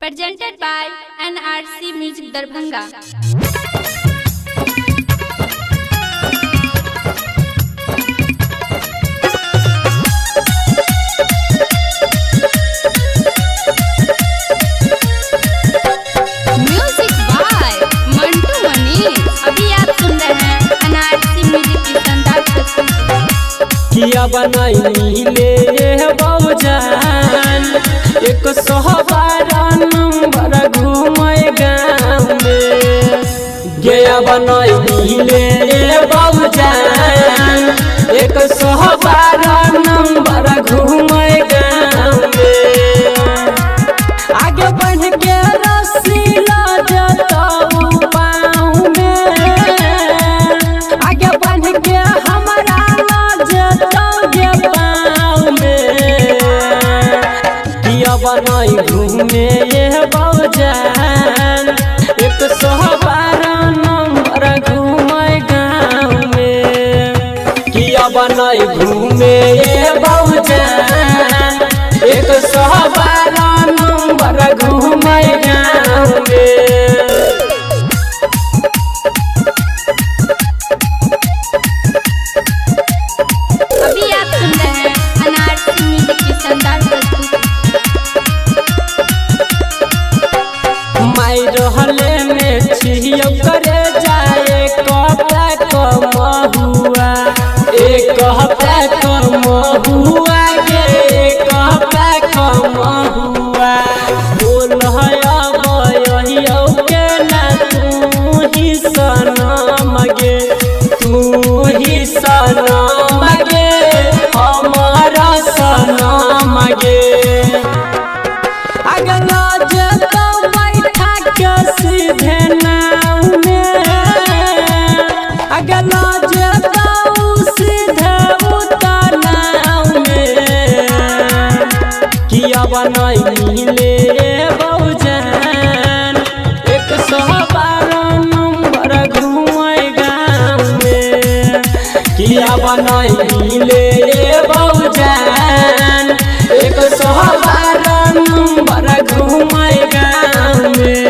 Presented by NRC Music Darbhanga. Music by Mantu Manish. अभी आप सुन रहे हैं NRC Music की शानदार प्रस्तुति। किया बनाई ले बाबूजान एक सोहबारा नंबर घूमे गाँव में। गया बनाई ले बाबूजान एक सोहबारा नंबर घूमे गाँव में। आगे बढ़ के रसीला जताऊ पाँव में। आगे बढ़ के हमारा जताओगे पाँव में। किया बनाई घूमे ये बाबूजान एक सोहबारा नंबर घूमे गाँव में। किया बनाई घूमे ये बाबूजान एक सोहबारा नंबर घूमे गाँव में। अभी आप सुन रहे हैं NRC Music की शानदार प्रस्तुति। माई रहले में छियो करे जाए कहता कमहुआ। एक कहता कमहुआ गे कहता कमहुआ। बोल है के ना तू ही सनम गे तू ही सनम गे हमारा सनम गे। अगला जता बैठा के सीधे नाव में। अगला जता सीधे उतर नाव में। किया बनाई ले बाबूजान एक सोहबारा नंबर घूमे गाँव में। किया बनाई ले बाबूजान एक सोहबारा नंबर घूमे गाँव में।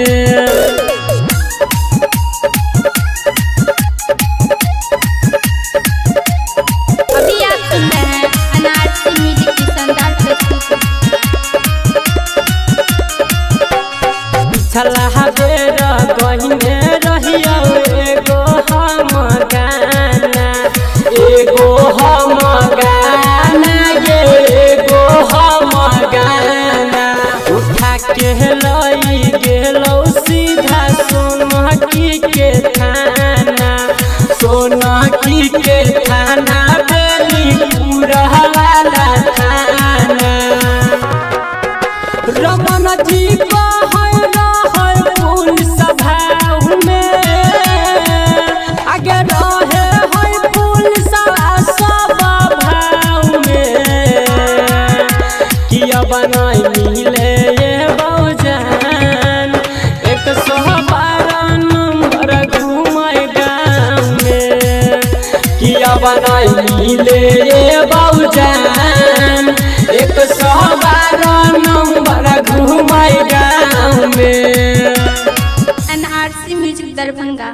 अभी आप सुन रहे हैं NRC Music की शानदार प्रस्तुति। छला बेरा गहिने रहिया एगो हम गाना। एगो हम गाना गे एगो हम गाना। उठा के लई गेलौ सीधा सोनकी के थाना। सोनकी के थाना बेनीपुर वाला थाना। रमन जी पुलिस भाव में। आगे रहे है पुलिस सब भाव में। किया बनाई मिले ये बाबूजान एक सोहबारा नंबर घूमे गाँव में। किया बनाई मिले ये बाबूजान एक सोहबारा नंबर घूमे गाँव में। NRC Music Darbhanga।